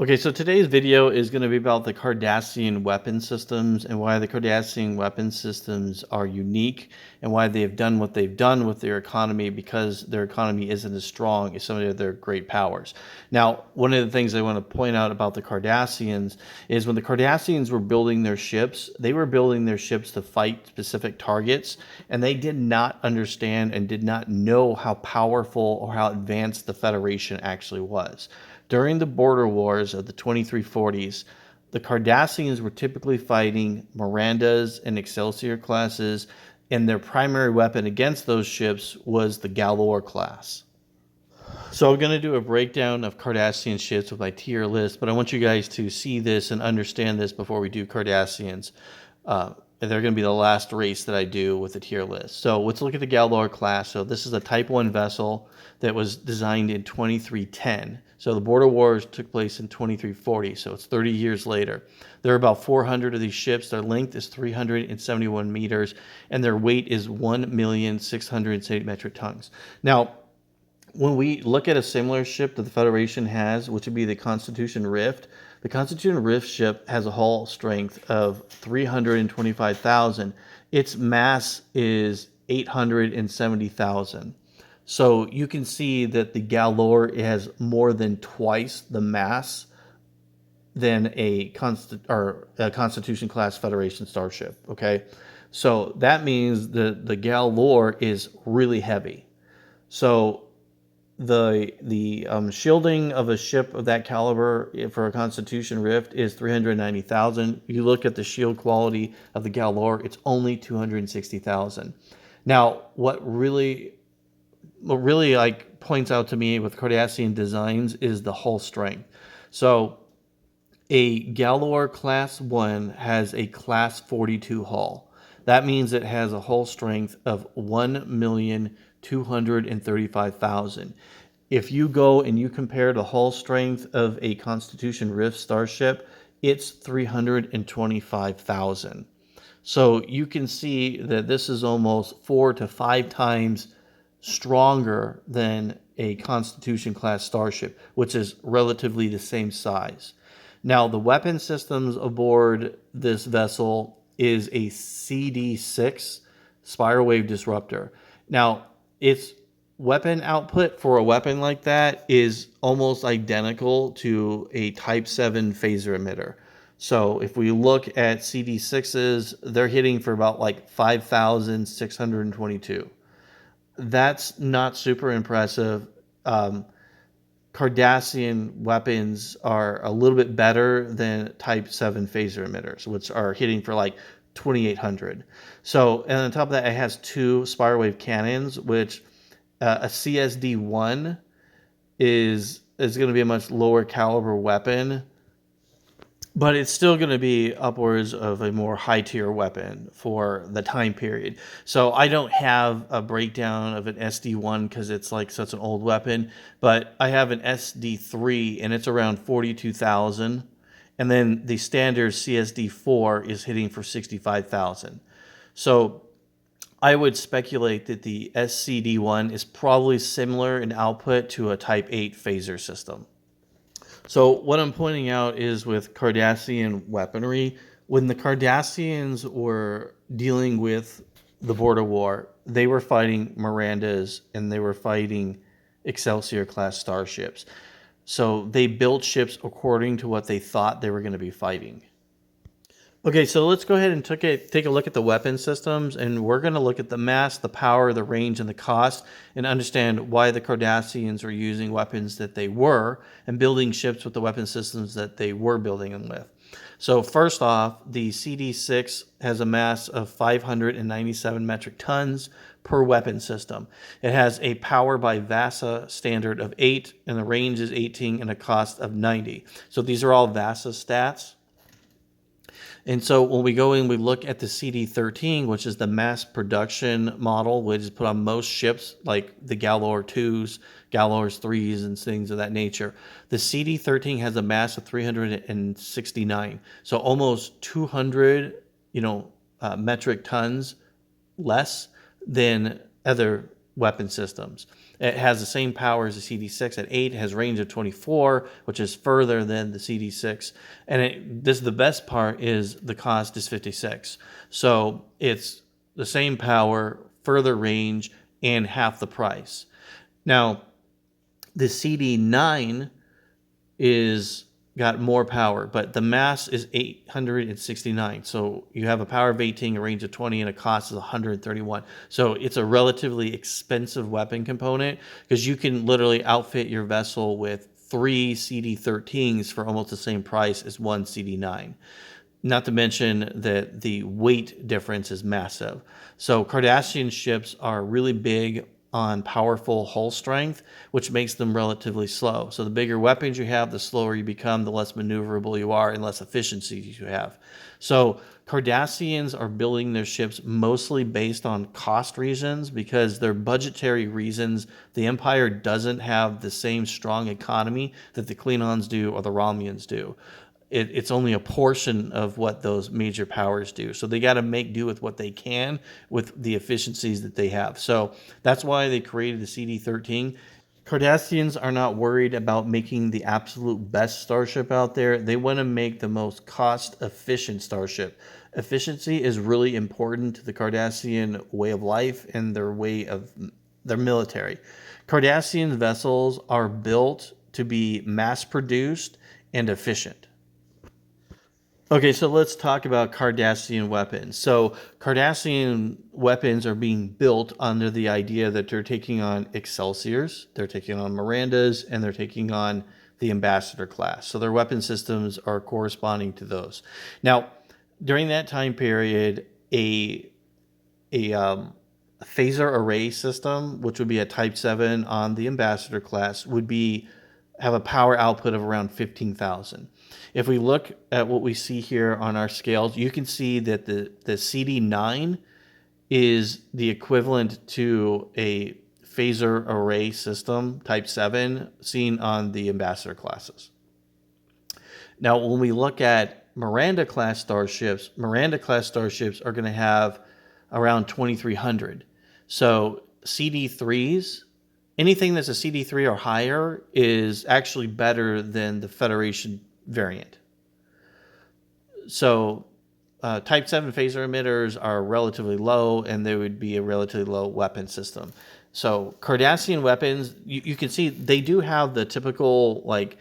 Okay, so today's video is going to be about the Cardassian weapon systems and why the Cardassian weapon systems are unique and why they have done what they've done with their economy because their economy isn't as strong as some of their great powers. Now, one of the things I want to point out about the Cardassians is when the Cardassians were building their ships, they were building their ships to fight specific targets, and they did not understand and did not know how powerful or how advanced the Federation actually was. During the border wars of the 2340s, the Cardassians were typically fighting Mirandas and Excelsior classes, and their primary weapon against those ships was the Galor class. So I'm going to do a breakdown of Cardassian ships with my tier list, but I want you guys to see this and understand this before we do Cardassians. They're going to be the last race that I do with the tier list. So let's look at the Galor class. So this is a Type 1 vessel that was designed in 2310. So the border wars took place in 2340, so it's 30 years later. There are about 400 of these ships. Their length is 371 meters, and their weight is 1,670 metric tons. Now, when we look at a similar ship that the Federation has, which would be the Constitution Rift, the Constitution Rift ship has a hull strength of 325,000. Its mass is 870,000. So you can see that the Galor has more than twice the mass than a Constitution class Federation starship. Okay, so that means the Galor is really heavy. So the shielding of a ship of that caliber for a Constitution Rift is 390,000. You look at the shield quality of the Galor, it's only 260,000. Now, what really like points out to me with Cardassian designs is the hull strength. So a Galor class 1 has a class 42 hull. That means it has a hull strength of 1,235,000. If you go and you compare the hull strength of a Constitution Rift starship, it's 325,000. So you can see that this is almost 4 to 5 times stronger than a Constitution class starship, which is relatively the same size. Now, the weapon systems aboard this vessel is a CD6 spiral wave disruptor. Now, its weapon output for a weapon like that is almost identical to a Type 7 phaser emitter. So if we look at CD6s, they're hitting for about like 5,622. That's not super impressive. Cardassian weapons are a little bit better than Type 7 phaser emitters, which are hitting for like 2,800. So, and on top of that, it has 2 spiral wave cannons, which a CSD-1 is going to be a much lower caliber weapon, but it's still going to be upwards of a more high tier weapon for the time period. So I don't have a breakdown of an SD1 because it's like such an old weapon, but I have an SD3 and it's around 42,000. And then the standard CSD4 is hitting for 65,000. So I would speculate that the SCD1 is probably similar in output to a Type 8 phaser system. So what I'm pointing out is with Cardassian weaponry, when the Cardassians were dealing with the border war, they were fighting Mirandas and they were fighting Excelsior class starships. So they built ships according to what they thought they were going to be fighting. Okay, so let's go ahead and take a look at the weapon systems, and we're going to look at the mass, the power, the range, and the cost, and understand why the Cardassians are using weapons that they were, and building ships with the weapon systems that they were building them with. So first off, the CD6 has a mass of 597 metric tons per weapon system. It has a power by VASA standard of 8, and the range is 18, and a cost of 90. So these are all VASA stats. And so when we go in, we look at the CD13, which is the mass production model, which is put on most ships like the Galor 2s, Galor 3s, and things of that nature. The CD13 has a mass of 369, so almost 200, metric tons less than other weapon systems. It has the same power as the CD6 at 8, has range of 24, which is further than the CD6. And this is the best part is the cost is 56. So it's the same power, further range, and half the price. Now, the CD9 is got more power, but the mass is 869. So you have a power of 18, a range of 20, and a cost of 131. So it's a relatively expensive weapon component because you can literally outfit your vessel with 3 CD13s for almost the same price as one CD9. Not to mention that the weight difference is massive. So Cardassian ships are really big on powerful hull strength, which makes them relatively slow. So the bigger weapons you have, the slower you become, the less maneuverable you are, and less efficiency you have. So Cardassians are building their ships mostly based on cost reasons because they're budgetary reasons. The Empire doesn't have the same strong economy that the Klingons do or the Romulans do. It's only a portion of what those major powers do. So they got to make do with what they can with the efficiencies that they have. So that's why they created the CD13. Cardassians are not worried about making the absolute best starship out there. They want to make the most cost efficient starship. Efficiency is really important to the Cardassian way of life and their way of their military. Cardassian vessels are built to be mass produced and efficient. Okay, so let's talk about Cardassian weapons. So Cardassian weapons are being built under the idea that they're taking on Excelsiors, they're taking on Mirandas, and they're taking on the Ambassador class. So their weapon systems are corresponding to those. Now, during that time period, a phaser array system, which would be a Type 7 on the Ambassador class, would have a power output of around 15,000. If we look at what we see here on our scales, you can see that the CD9 is the equivalent to a phaser array system, Type 7, seen on the Ambassador classes. Now, when we look at Miranda-class starships are going to have around 2,300. So CD3s, anything that's a CD3 or higher is actually better than the Federation variant. So Type 7 phaser emitters are relatively low, and they would be a relatively low weapon system. So Cardassian weapons, you can see they do have the typical, like,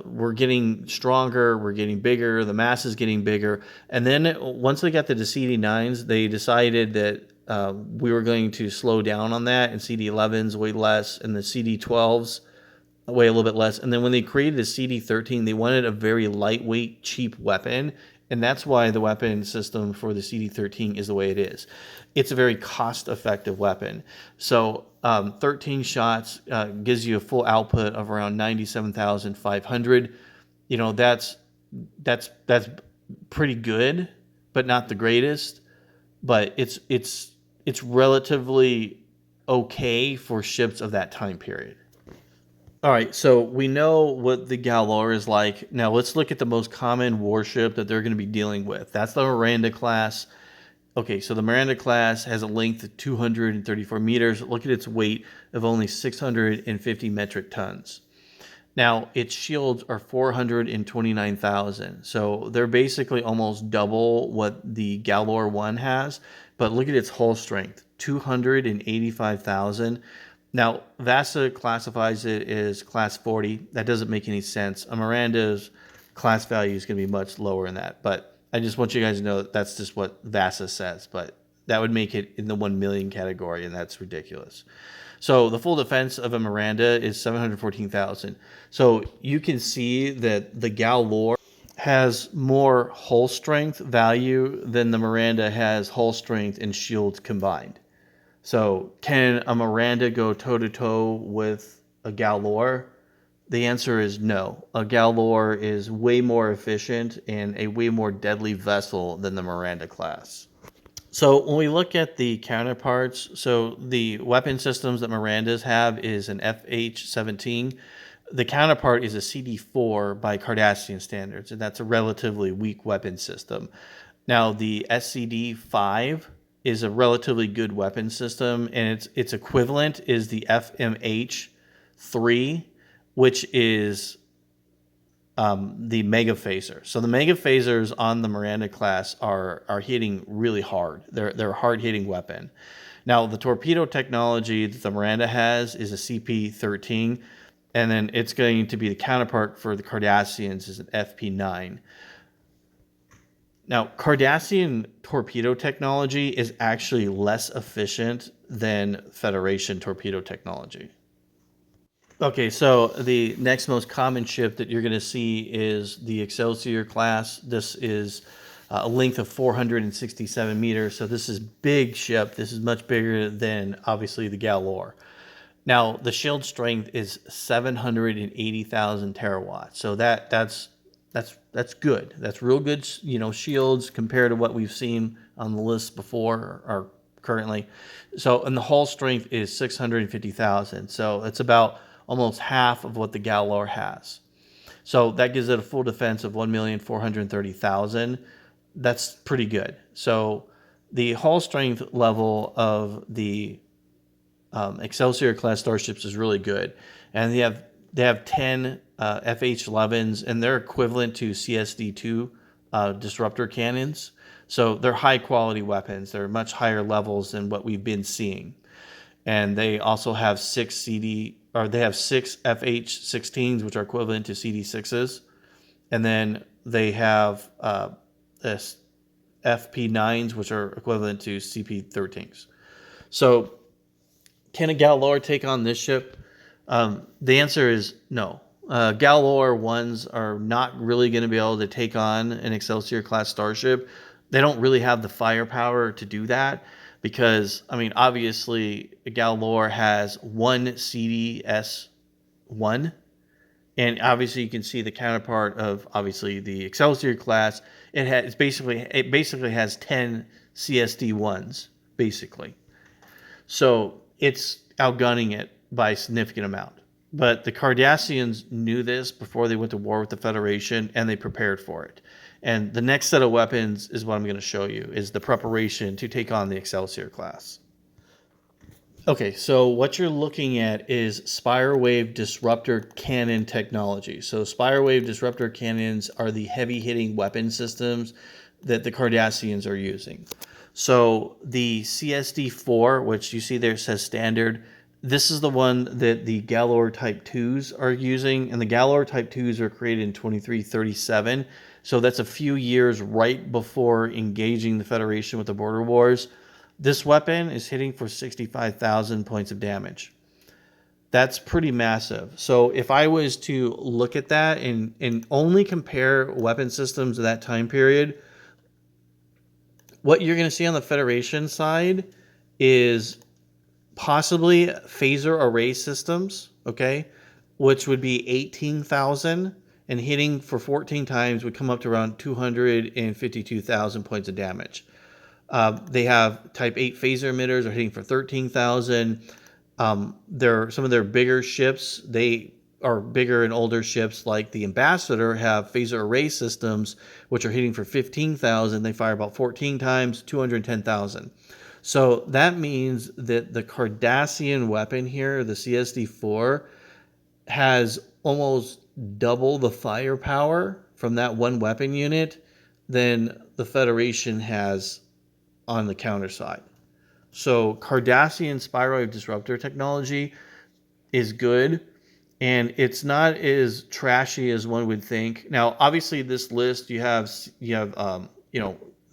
we're getting stronger, we're getting bigger, the mass is getting bigger. And then once they got to the CD9s, they decided that we were going to slow down on that, and CD11s weigh less, and the CD12s weigh a little bit less. And then when they created a CD13, they wanted a very lightweight, cheap weapon. And that's why the weapon system for the CD13 is the way it is. It's a very cost-effective weapon. So 13 shots gives you a full output of around 97,500. You know, that's pretty good, but not the greatest. But it's relatively okay for ships of that time period. All right, so we know what the Galor is like. Now let's look at the most common warship that they're going to be dealing with. That's the Miranda class. Okay, so the Miranda class has a length of 234 meters. Look at its weight of only 650 metric tons. Now, its shields are 429,000. So they're basically almost double what the Galor 1 has. But look at its hull strength, 285,000. Now, VASA classifies it as class 40. That doesn't make any sense. A Miranda's class value is going to be much lower than that. But I just want you guys to know that that's just what VASA says. But that would make it in the 1 million category, and that's ridiculous. So the full defense of a Miranda is 714,000. So you can see that the Galor has more hull strength value than the Miranda has hull strength and shields combined. So can a Miranda go toe-to-toe with a Galor? The answer is no. A Galor is way more efficient and a way more deadly vessel than the Miranda class. So when we look at the counterparts, so the weapon systems that Mirandas have is an FH-17. The counterpart is a CD4 by Cardassian standards, and that's a relatively weak weapon system. Now the SCD-5 is a relatively good weapon system, and its equivalent is the FMH-3, which is the mega phaser. So the mega phasers on the Miranda class are hitting really hard. They're a hard hitting weapon. Now the torpedo technology that the Miranda has is a CP-13, and then it's going to be the counterpart for the Cardassians is an FP-9. Now, Cardassian torpedo technology is actually less efficient than Federation torpedo technology. Okay, so the next most common ship that you're going to see is the Excelsior class. This is a length of 467 meters, so this is big ship. This is much bigger than, obviously, the Galor. Now, the shield strength is 780,000 terawatts, so that's good. That's real good, shields compared to what we've seen on the list before or currently. So, and the hull strength is 650,000. So it's about almost half of what the Galor has. So that gives it a full defense of 1,430,000. That's pretty good. So the hull strength level of the Excelsior class starships is really good, and they have 10 FH-11s, and they're equivalent to CSD-2 disruptor cannons. So they're high quality weapons. They're much higher levels than what we've been seeing. And they also have six FH-16s, which are equivalent to CD6s. And then they have this FP9s, which are equivalent to CP13s. So can a Galor take on this ship? The answer is no. Galor 1s are not really going to be able to take on an Excelsior class starship. They don't really have the firepower to do that because, obviously, Galor has one CDS-1, and obviously you can see the counterpart of, obviously, the Excelsior class. It basically has 10 CSD-1s, basically. So it's outgunning it by a significant amount. But the Cardassians knew this before they went to war with the Federation, and they prepared for it. And the next set of weapons is what I'm going to show you, is the preparation to take on the Excelsior class. Okay, so what you're looking at is Spirewave Disruptor Cannon technology. So Spirewave Disruptor Cannons are the heavy-hitting weapon systems that the Cardassians are using. So the CSD-4, which you see there says standard, this is the one that the Galor Type 2s are using, and the Galor Type 2s are created in 2337, so that's a few years right before engaging the Federation with the Border Wars. This weapon is hitting for 65,000 points of damage. That's pretty massive. So if I was to look at that and only compare weapon systems of that time period, what you're going to see on the Federation side is possibly phaser array systems, okay, which would be 18,000, and hitting for 14 times would come up to around 252,000 points of damage. They have Type 8 phaser emitters are hitting for 13,000. Some of their bigger ships, they are bigger and older ships like the Ambassador have phaser array systems, which are hitting for 15,000. They fire about 14 times, 210,000. So that means that the Cardassian weapon here, the CSD-4, has almost double the firepower from that one weapon unit than the Federation has on the counter side. So Cardassian Spirewave Disruptor technology is good, and it's not as trashy as one would think. Now, obviously, this list you have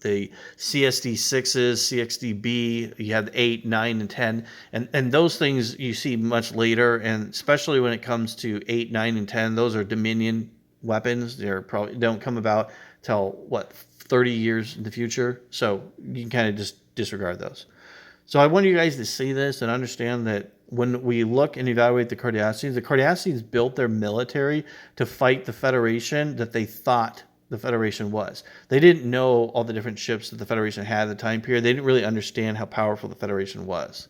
the CSD-6s, CXD-B, you have the 8, 9, and 10, and those things you see much later, and especially when it comes to 8, 9, and 10, those are Dominion weapons. They're probably don't come about till 30 years in the future, so you can kind of just disregard those. So I want you guys to see this and understand that when we look and evaluate the Cardassians built their military to fight the Federation that they thought the Federation was. They didn't know all the different ships that the Federation had at the time period. They didn't really understand how powerful the Federation was.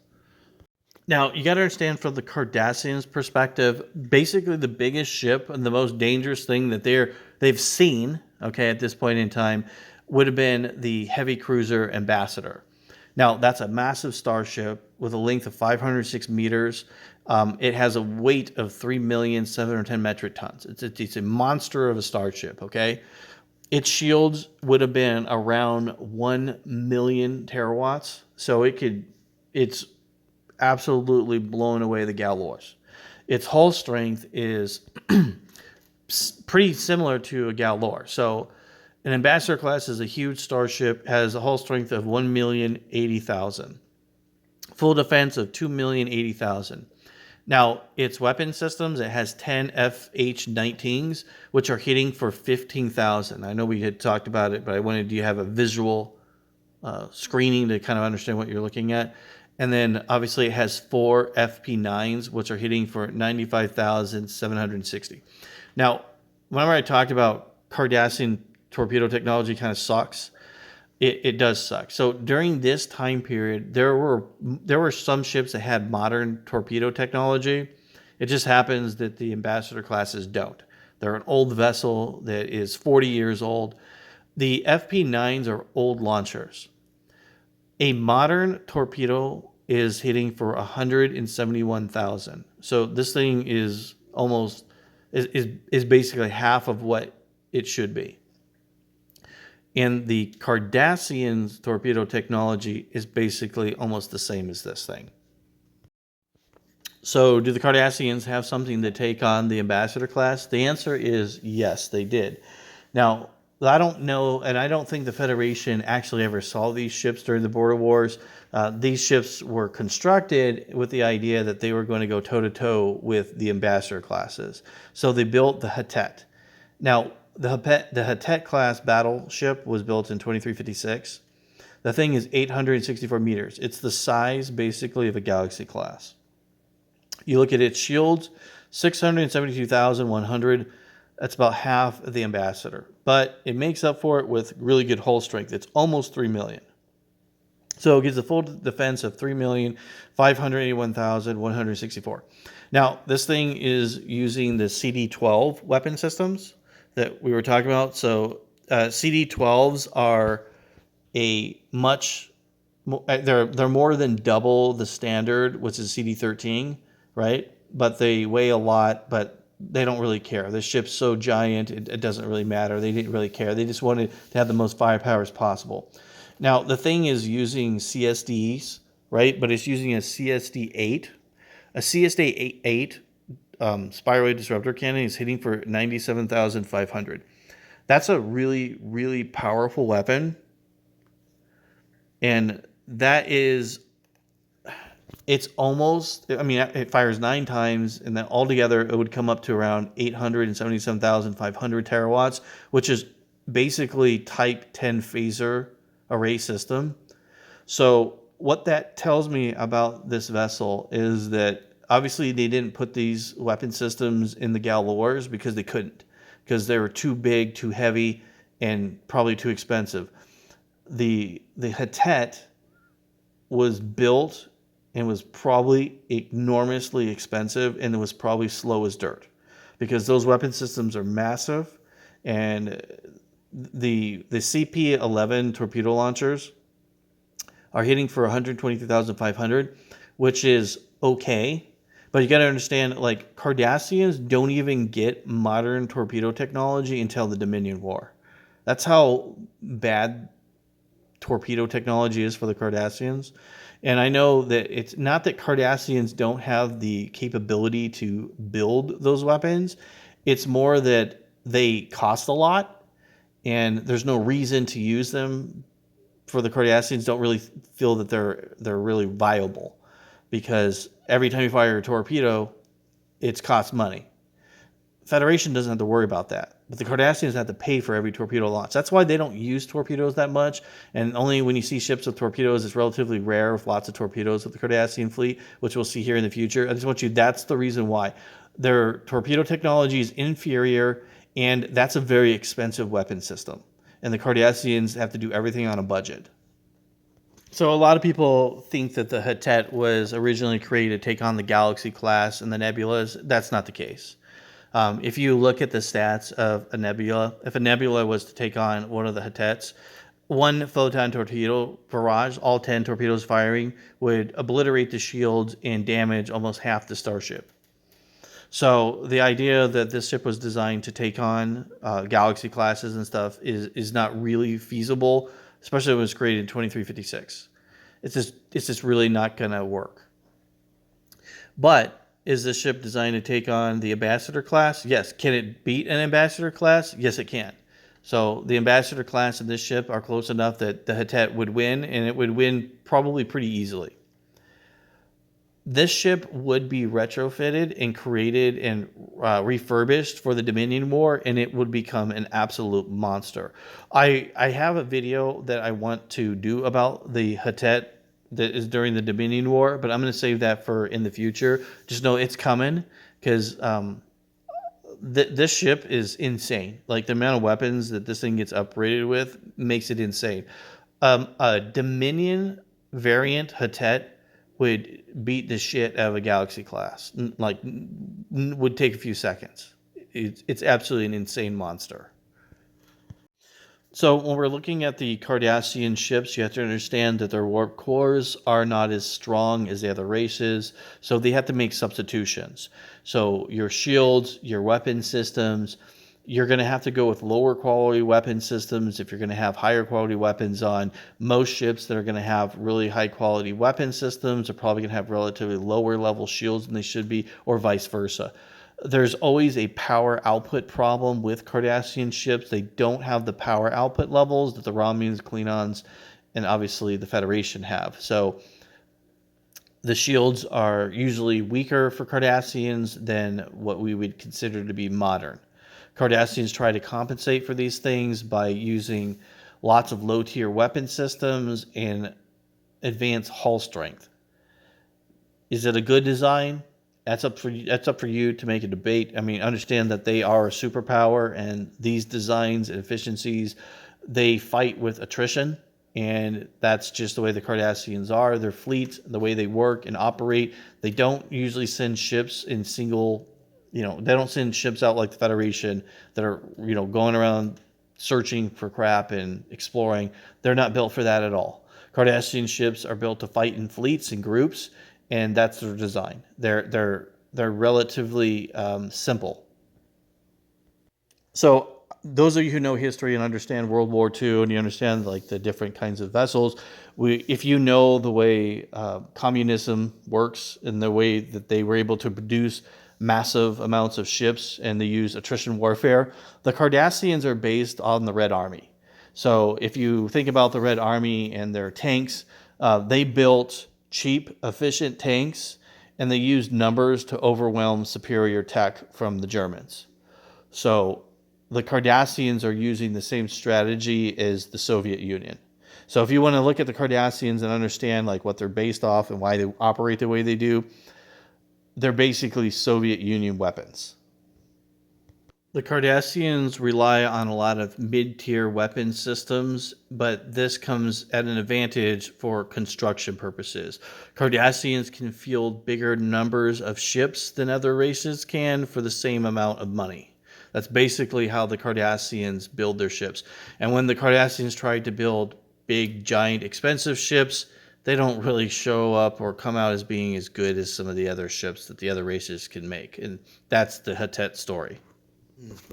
Now, you got to understand from the Cardassians' perspective, basically the biggest ship and the most dangerous thing that they've seen, okay, at this point in time, would have been the heavy cruiser Ambassador. Now, that's a massive starship with a length of 506 meters. It has a weight of 3,710 metric tons. It's a monster of a starship, okay? Its shields would have been around 1 million terawatts. So it's absolutely blown away the Galors. Its hull strength is pretty similar to a Galor. So an Ambassador class is a huge starship, has a hull strength of 1,080,000, full defense of 2,080,000. Now, its weapon systems, it has 10 FH-19s, which are hitting for 15,000. I know we had talked about it, but I wanted you to have a visual screening to kind of understand what you're looking at. And then obviously it has 4 FP9s, which are hitting for 95,760. Now, whenever I talked about Cardassian torpedo technology kind of sucks, it does suck. So during this time period, there were some ships that had modern torpedo technology. It just happens that the Ambassador classes don't. They're an old vessel that is 40 years old. The FP9s are old launchers. A modern torpedo is hitting for 171,000. So this thing is almost is basically half of what it should be. And the Cardassian's torpedo technology is basically almost the same as this thing. So do the Cardassians have something to take on the Ambassador class? The answer is yes, they did. Now, I don't know, and I don't think the Federation actually ever saw these ships during the border wars. These ships were constructed with the idea that they were going to go toe-to-toe with the Ambassador classes. So they built the Hutet. Now, the Hutet class battleship was built in 2356. The thing is 864 meters. It's the size, basically, of a Galaxy class. You look at its shields, 672,100. That's about half of the Ambassador. But it makes up for it with really good hull strength. It's almost 3 million. So it gives a full defense of 3,581,164. Now, this thing is using the CD-12 weapon systems that we were talking about. So CD-12s are they're more than double the standard, which is CD-13, right? But they weigh a lot, but they don't really care. The ship's so giant, it doesn't really matter. They didn't really care. They just wanted to have the most firepower as possible. Now, the thing is using CSDs, right? But it's using a CSD-8. A CSD-8 spiral wave disruptor cannon is hitting for 97,500. That's a really, really powerful weapon. And it's almost, it fires 9 times, and then altogether it would come up to around 877,500 terawatts, which is basically type 10 phaser array system. So what that tells me about this vessel is that obviously they didn't put these weapon systems in the Galors because they couldn't, because they were too big, too heavy, and probably too expensive. The Hutet was built and was probably enormously expensive, and it was probably slow as dirt because those weapon systems are massive. And the CP-11 torpedo launchers are hitting for 122,500, which is okay. But you got to understand, like, Cardassians don't even get modern torpedo technology until the Dominion War. That's how bad torpedo technology is for the Cardassians. And I know that it's not that Cardassians don't have the capability to build those weapons. It's more that they cost a lot, and there's no reason to use them. For the Cardassians, don't really feel that they're really viable, because every time you fire a torpedo, it's costs money. Federation doesn't have to worry about that, but the Cardassians have to pay for every torpedo launch. That's why they don't use torpedoes that much, and only when you see ships with torpedoes, it's relatively rare with lots of torpedoes with the Cardassian fleet, which we'll see here in the future. That's the reason why. Their torpedo technology is inferior, and that's a very expensive weapon system, and the Cardassians have to do everything on a budget. So a lot of people think that the Hutet was originally created to take on the Galaxy class and the Nebulas. That's not the case. If you look at the stats of a nebula, if a nebula was to take on one of the Hutets, One photon torpedo barrage, all 10 torpedoes firing, would obliterate the shields and damage almost half the starship. So the idea that this ship was designed to take on galaxy classes and stuff is not really feasible, especially when it was created in 2356. It's just really not going to work. But is this ship designed to take on the Ambassador class? Yes. Can it beat an Ambassador class? Yes, it can. So the Ambassador class and this ship are close enough that the Hutet would win, and it would win probably pretty easily. This ship would be retrofitted and created and refurbished for the Dominion War, and it would become an absolute monster. I have a video that I want to do about the Hutet that is during the Dominion War, but I'm going to save that for in the future. Just know it's coming, because this ship is insane. Like, the amount of weapons that this thing gets upgraded with makes it insane. A Dominion variant Hutet would beat the shit out of a Galaxy class. Like, would take a few seconds. It's absolutely an insane monster. So when we're looking at the Cardassian ships, you have to understand that their warp cores are not as strong as the other races, so they have to make substitutions. So your shields, your weapon systems, you're going to have to go with lower quality weapon systems if you're going to have higher quality weapons on. Most ships that are going to have really high quality weapon systems are probably going to have relatively lower level shields than they should be, or vice versa. There's always a power output problem with Cardassian ships. They don't have the power output levels that the Romulans, Klingons, and obviously the Federation have. So the shields are usually weaker for Cardassians than what we would consider to be modern. Cardassians try to compensate for these things by using lots of low-tier weapon systems and advanced hull strength. Is it a good design? That's up for you to make a debate. I mean, understand that they are a superpower, and these designs and efficiencies, they fight with attrition, and that's just the way the Cardassians are. Their fleet, the way they work and operate, they don't usually send ships in single. They don't send ships out like the Federation that are, going around searching for crap and exploring. They're not built for that at all. Cardassian ships are built to fight in fleets and groups, and that's their design. They're relatively simple. So those of you who know history and understand World War II, and you understand like the different kinds of vessels, if you know the way communism works and the way that they were able to produce massive amounts of ships and they use attrition warfare, the Cardassians are based on the Red Army. So if you think about the Red Army and their tanks, they built cheap, efficient tanks, and they used numbers to overwhelm superior tech from the Germans. So the Cardassians are using the same strategy as the Soviet Union. So if you want to look at the Cardassians and understand like what they're based off and why they operate the way they do, they're basically Soviet Union weapons. The Cardassians rely on a lot of mid-tier weapon systems, but this comes at an advantage for construction purposes. Cardassians can field bigger numbers of ships than other races can for the same amount of money. That's basically how the Cardassians build their ships. And when the Cardassians tried to build big, giant, expensive ships, they don't really show up or come out as being as good as some of the other ships that the other races can make. And that's the Hutet story.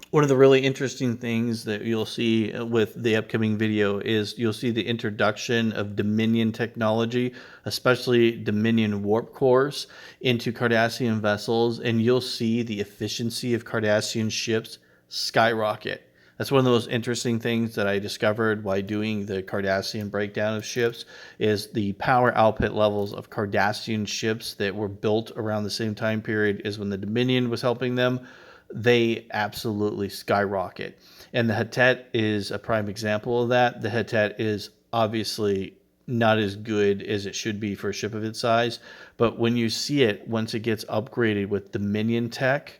One of the really interesting things that you'll see with the upcoming video is you'll see the introduction of Dominion technology, especially Dominion warp cores, into Cardassian vessels, and you'll see the efficiency of Cardassian ships skyrocket. That's one of the most interesting things that I discovered while doing the Cardassian breakdown of ships, is the power output levels of Cardassian ships that were built around the same time period as when the Dominion was helping them. They absolutely skyrocket. And the Hutet is a prime example of that. The Hutet is obviously not as good as it should be for a ship of its size, but when you see it, once it gets upgraded with Dominion tech,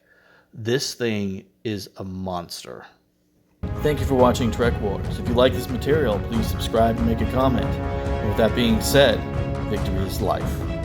this thing is a monster. Thank you for watching Trek Wars. If you like this material, please subscribe and make a comment. And with that being said, victory is life.